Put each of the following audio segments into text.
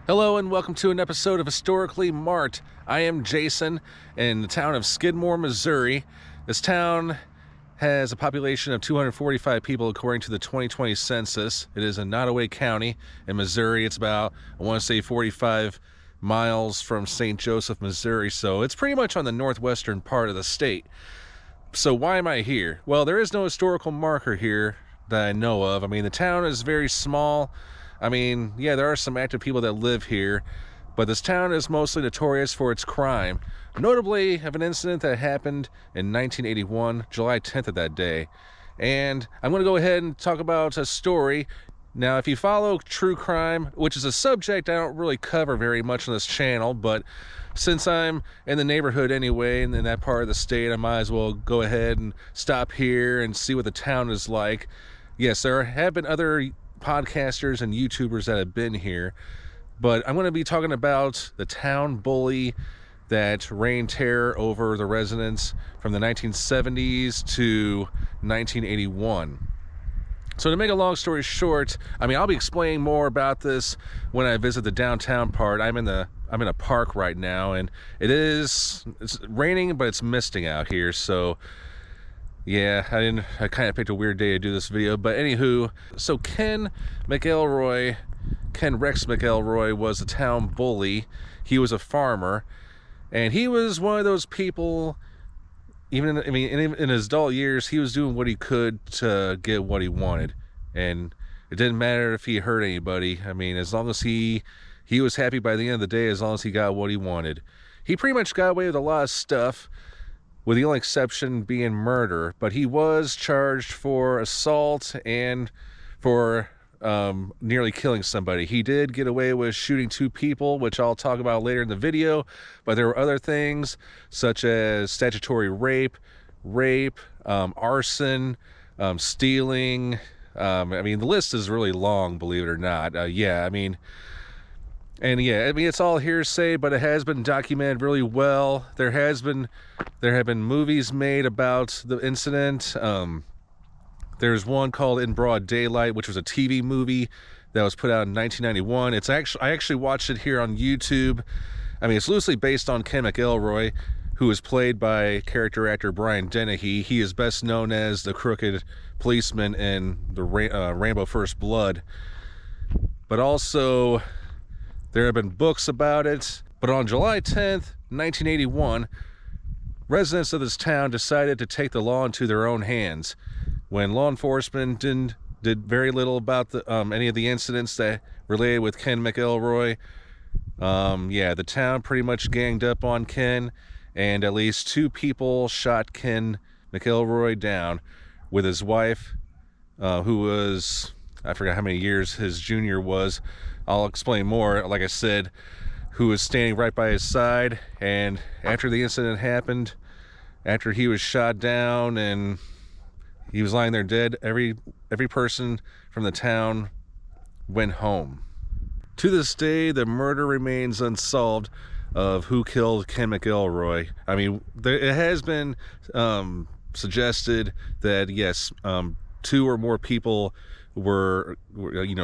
Hello and welcome to an episode of Historically Marked. I am Jason in the town of Skidmore, Missouri. This town has a population of 245 people according to the 2020 census. It is in Nottoway County in Missouri. It's about, I want to say, 45 miles from St. Joseph, Missouri. So it's pretty much on the northwestern part of the state. So why am I here? Well, there is no historical marker here that I know of. I mean, the town is very small. I mean, yeah, there are some active people that live here, but this town is mostly notorious for its crime. Notably, of an incident that happened in 1981, July 10th of that day. And I'm going to go ahead and talk about a story. Now, if you follow true crime, which is a subject I don't really cover very much on this channel, but since I'm in the neighborhood anyway, and in that part of the state, I might as well go ahead and stop here and see what the town is like. Yes, there have been other podcasters and YouTubers that have been here, but I'm going to be talking about the town bully that reigned terror over the residents from the 1970s to 1981. So to make a long story short, I mean, I'll be explaining more about this when I visit the downtown part. I'm in a park right now, and it's raining, but it's misting out here, so yeah, I kind of picked a weird day to do this video, but anywho, so Ken McElroy, Ken Rex McElroy was a town bully. He was a farmer, and he was one of those people, even in his adult years, he was doing what he could to get what he wanted, and it didn't matter if he hurt anybody. I mean, as long as he was happy by the end of the day, as long as he got what he wanted. He pretty much got away with a lot of stuff, with the only exception being murder, but he was charged for assault and for nearly killing somebody. He did get away with shooting 2 people, which I'll talk about later in the video, but there were other things such as statutory rape, arson, stealing. I mean, the list is really long, believe it or not. It's all hearsay, but it has been documented really well. There have been movies made about the incident. There's one called In Broad Daylight, which was a TV movie that was put out in 1991. I actually watched it here on YouTube. I mean, it's loosely based on Ken McElroy, who is played by character actor Brian Dennehy. He is best known as the crooked policeman in the Rambo First Blood. But also, there have been books about it. But on July 10th, 1981, residents of this town decided to take the law into their own hands. When law enforcement did very little about any of the incidents that related with Ken McElroy, the town pretty much ganged up on Ken, and at least 2 people shot Ken McElroy down with his wife, who was, I forgot how many years his junior was. I'll explain more, like I said, who was standing right by his side. And after the incident happened, after he was shot down and he was lying there dead, every person from the town went home. To this day, the murder remains unsolved of who killed Ken McElroy. I mean, it has been suggested that yes, 2 or more people were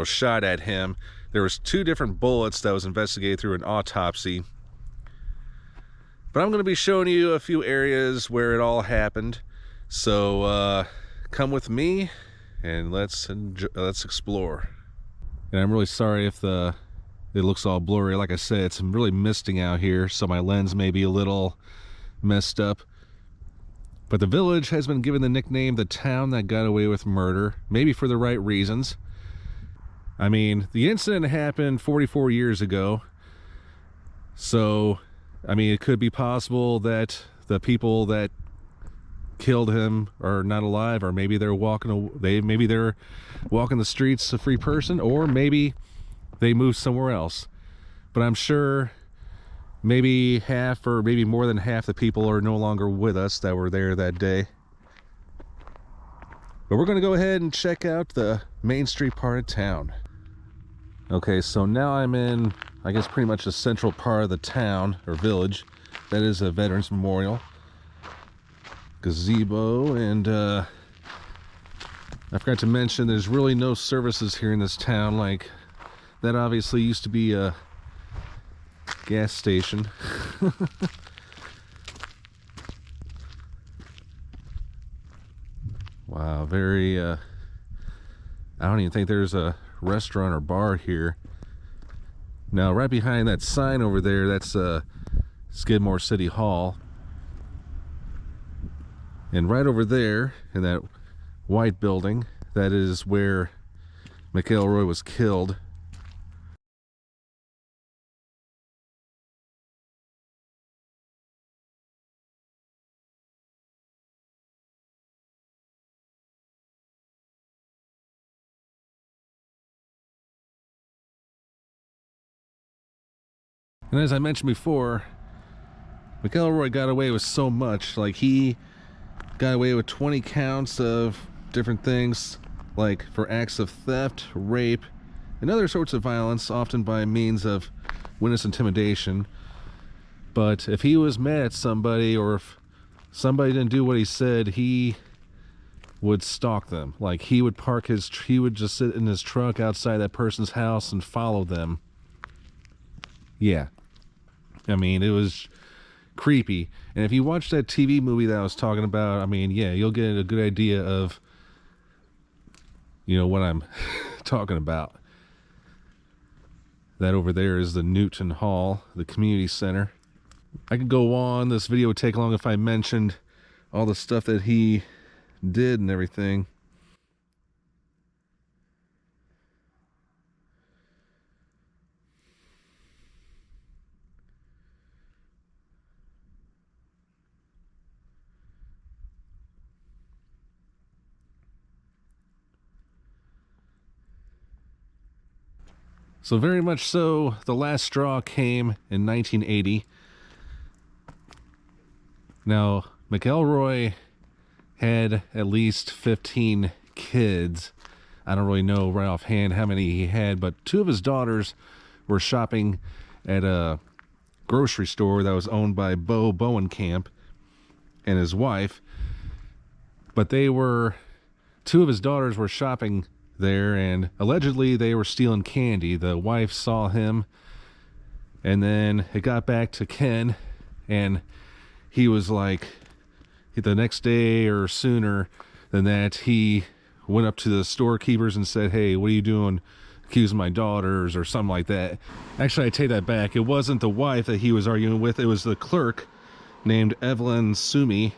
shot at him. There was 2 different bullets that was investigated through an autopsy. But I'm going to be showing you a few areas where it all happened. So come with me and let's explore. And I'm really sorry if it looks all blurry. Like I said, it's really misting out here, so my lens may be a little messed up. But the village has been given the nickname the town that got away with murder, maybe for the right reasons. I mean, the incident happened 44 years ago, so, I mean, it could be possible that the people that killed him are not alive, or maybe they're walking the streets a free person, or maybe they moved somewhere else. But I'm sure maybe half or maybe more than half the people are no longer with us that were there that day. But we're going to go ahead and check out the Main Street part of town. Okay, so now I'm in, I guess, pretty much the central part of the town, or village. That is a Veterans Memorial. Gazebo, and I forgot to mention there's really no services here in this town. Like, that obviously used to be a gas station. Wow, very, I don't even think there's a restaurant or bar here. Now, right behind that sign over there, that's Skidmore City Hall. And right over there, in that white building, that is where McElroy was killed. And as I mentioned before, McElroy got away with so much. Like, he got away with 20 counts of different things, like for acts of theft, rape, and other sorts of violence, often by means of witness intimidation. But if he was mad at somebody, or if somebody didn't do what he said, he would stalk them. Like, he would he would just sit in his truck outside that person's house and follow them. Yeah. I mean, it was creepy. And if you watch that TV movie that I was talking about, I mean, yeah, you'll get a good idea of, you know, what I'm talking about. That over there is the Newton Hall, the community center. I could go on. This video would take long if I mentioned all the stuff that he did and everything. So very much so, the last straw came in 1980. Now, McElroy had at least 15 kids. I don't really know right offhand how many he had, but two of his daughters were shopping at a grocery store that was owned by Bowenkamp and his wife. But two of his daughters were shopping there, and allegedly they were stealing candy. The wife saw him, and then it got back to Ken, and he was like, the next day or sooner than that, he went up to the storekeepers and said, "Hey, what are you doing accusing my daughters?" or something like that. Actually, I take that back. It wasn't the wife that he was arguing with. It was the clerk named Evelyn Sumi,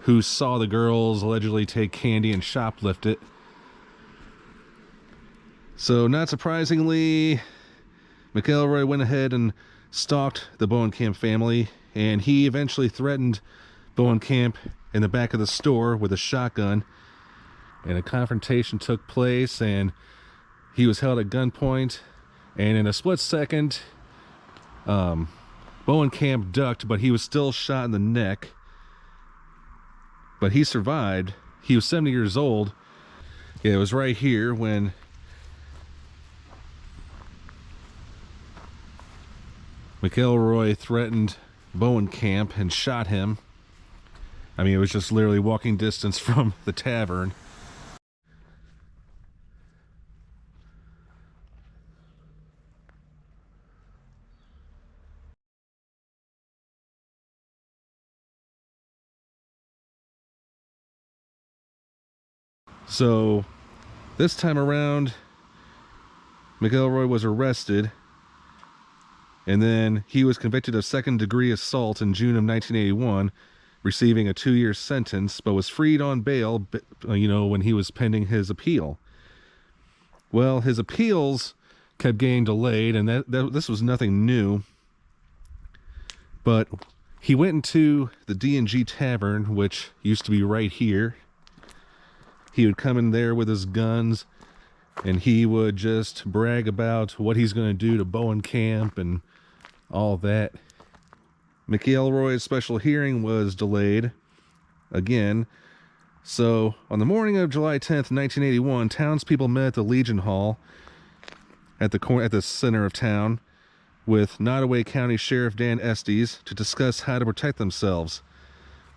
who saw the girls allegedly take candy and shoplift it. So, not surprisingly, McElroy went ahead and stalked the Bowenkamp family, and he eventually threatened Bowenkamp in the back of the store with a shotgun, and a confrontation took place, and he was held at gunpoint, and in a split second, Bowenkamp ducked, but he was still shot in the neck. But he survived. He was 70 years old. Yeah, it was right here when McElroy threatened Bowenkamp and shot him. I mean, it was just literally walking distance from the tavern. So, this time around, McElroy was arrested, and then he was convicted of second-degree assault in June of 1981, receiving a 2-year sentence, but was freed on bail, you know, when he was pending his appeal. Well, his appeals kept getting delayed, and this was nothing new. But he went into the D&G Tavern, which used to be right here. He would come in there with his guns, and he would just brag about what he's going to do to Bowenkamp and all that. McElroy's special hearing was delayed again. So, on the morning of July 10th, 1981, townspeople met at the Legion Hall at the center of town with Nottoway County Sheriff Dan Estes to discuss how to protect themselves.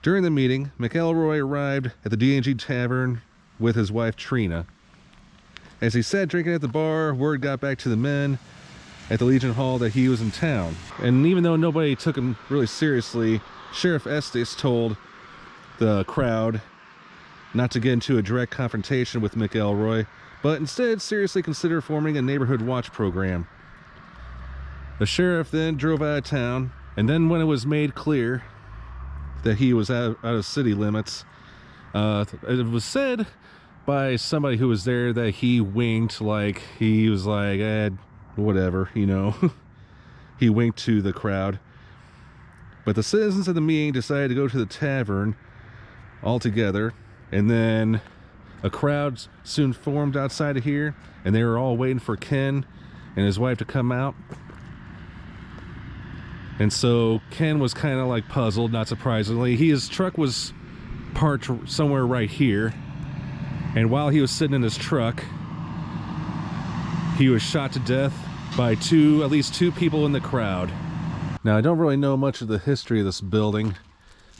During the meeting, McElroy arrived at the D&G Tavern with his wife Trina. As he sat drinking at the bar, word got back to the men at the Legion Hall that he was in town. And even though nobody took him really seriously, Sheriff Estes told the crowd not to get into a direct confrontation with McElroy, but instead seriously consider forming a neighborhood watch program. The sheriff then drove out of town, and then when it was made clear that he was out of city limits, it was said by somebody who was there that he winked, like he was like, whatever, you know. He winked to the crowd. But the citizens of the meeting decided to go to the tavern all together, and then a crowd soon formed outside of here, and they were all waiting for Ken and his wife to come out. And so Ken was kind of like puzzled, not surprisingly. His truck was parked somewhere right here, and while he was sitting in his truck, he was shot to death by at least two people in the crowd. Now, I don't really know much of the history of this building.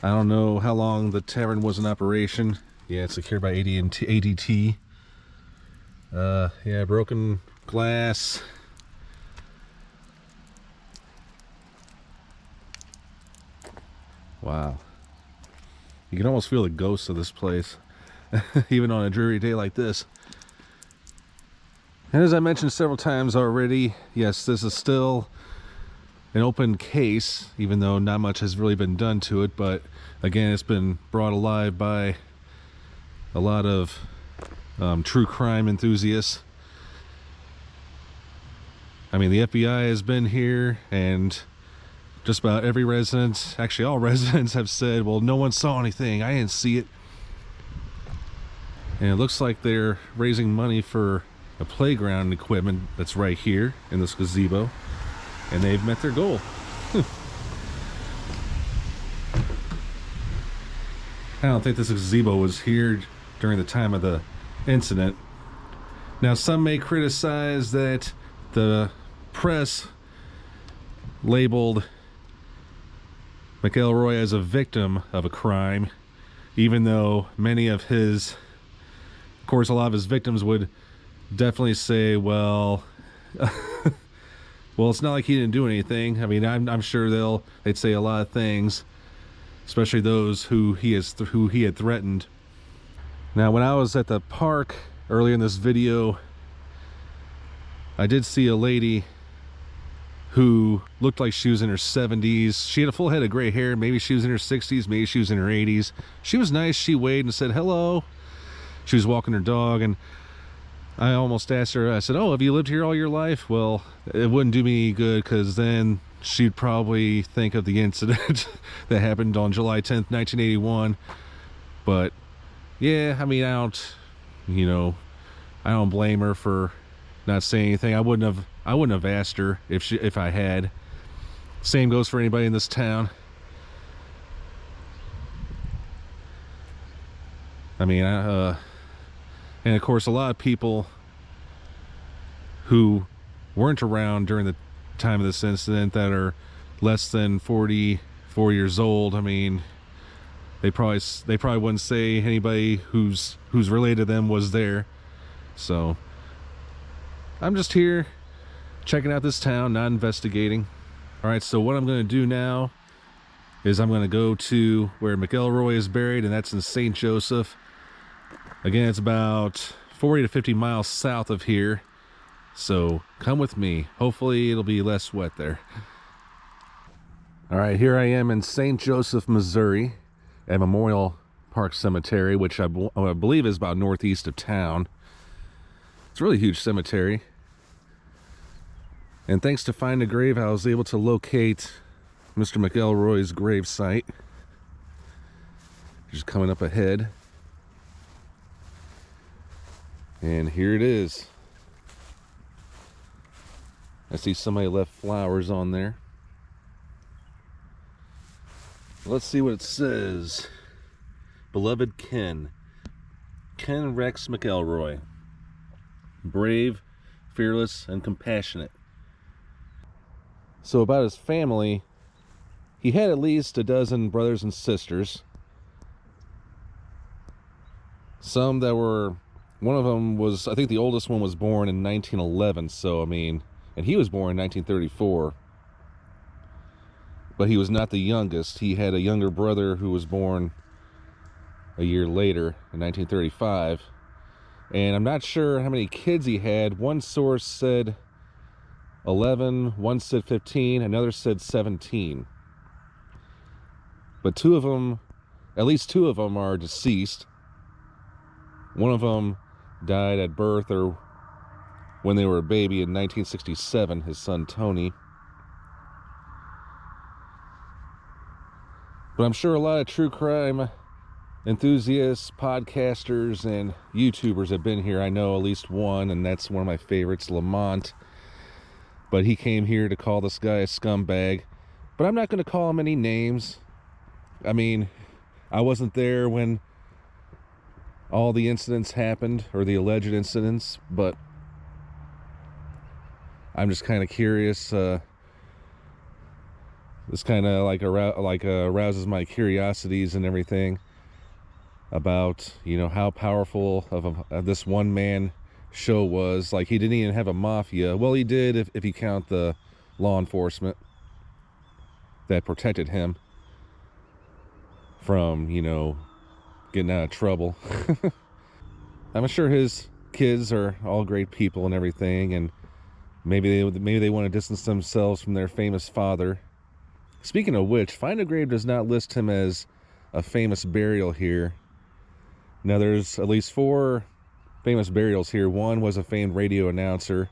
I don't know how long the tavern was in operation. Yeah, it's secured by ADT. Yeah, broken glass. Wow. You can almost feel the ghosts of this place, even on a dreary day like this. And as I mentioned several times already, yes, this is still an open case, even though not much has really been done to it. But again, it's been brought alive by a lot of true crime enthusiasts. I mean, the FBI has been here, and just about every resident, actually all residents, have said, well, no one saw anything, I didn't see it. And it looks like they're raising money for a playground equipment that's right here in this gazebo, and they've met their goal. I don't think this gazebo was here during the time of the incident. Now, some may criticize that the press labeled McElroy as a victim of a crime, even though many of his, of course, a lot of his victims would definitely say, well, well, it's not like he didn't do anything. I mean, I'm sure they'd say a lot of things, especially those who he had threatened. Now, when I was at the park earlier in this video, I did see a lady who looked like she was in her 70s. She had a full head of gray hair. Maybe she was in her 60s, maybe she was in her 80s. She was nice. She waved and said hello. She was walking her dog, and I almost asked her, I said, oh, have you lived here all your life? Well, it wouldn't do me any good, because then she'd probably think of the incident that happened on July 10th, 1981. But yeah, I mean, I don't blame her for not saying anything. I wouldn't have asked her if I had. Same goes for anybody in this town. I mean, and of course, a lot of people who weren't around during the time of this incident that are less than 44 years old, I mean, they probably wouldn't say anybody who's related to them was there. So I'm just here checking out this town, not investigating. All right, so what I'm going to do now is I'm going to go to where McElroy is buried, and that's in St. Joseph. Again, it's about 40 to 50 miles south of here, so come with me. Hopefully it'll be less wet there. All right, here I am in St. Joseph, Missouri, at Memorial Park Cemetery, which I believe is about northeast of town. It's a really huge cemetery. And thanks to Find a Grave, I was able to locate Mr. McElroy's grave site. Just coming up ahead. And here it is. I see somebody left flowers on there. Let's see what it says. Beloved Ken Rex McElroy. Brave, fearless, and compassionate. So about his family, he had at least a dozen brothers and sisters. Some that were, one of them was, I think the oldest one was born in 1911, so I mean, and he was born in 1934. But he was not the youngest. He had a younger brother who was born a year later in 1935. And I'm not sure how many kids he had. One source said 11, one said 15, another said 17. But two of them, at least two of them, are deceased. One of them died at birth or when they were a baby in 1967, his son Tony. But I'm sure a lot of true crime enthusiasts, podcasters, and YouTubers have been here. I know at least one, and that's one of my favorites, Lamont. But he came here to call this guy a scumbag. But I'm not going to call him any names. I mean, I wasn't there when all the incidents happened, or the alleged incidents, but I'm just kind of curious. This kind of arouses my curiosities and everything about, you know, how powerful of this one man show was. Like, he didn't even have a mafia. Well, he did if you count the law enforcement that protected him from, you know, getting out of trouble. I'm sure his kids are all great people and everything, and maybe they want to distance themselves from their famous father. Speaking of which, Find a Grave does not list him as a famous burial here. Now, there's at least 4 famous burials here. One was a famed radio announcer,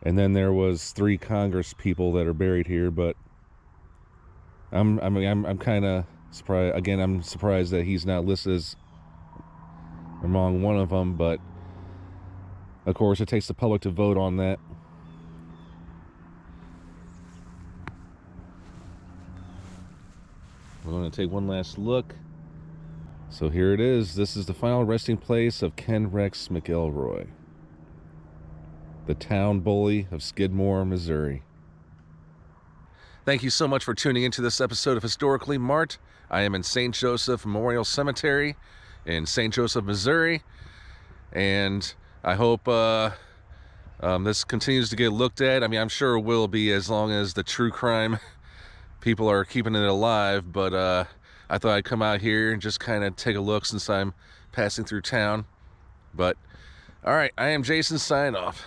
and then there was 3 Congress people that are buried here. But I'm kind of surprised. Again, I'm surprised that he's not listed as among one of them. But of course, it takes the public to vote on that. We're going to take one last look. So here it is. This is the final resting place of Ken Rex McElroy, the town bully of Skidmore, Missouri. Thank you so much for tuning into this episode of Historically Mart. I am in St. Joseph Memorial Cemetery in St. Joseph, Missouri. And I hope this continues to get looked at. I mean, I'm sure it will be, as long as the true crime people are keeping it alive. But I thought I'd come out here and just kind of take a look since I'm passing through town. But all right, I am Jason, sign off.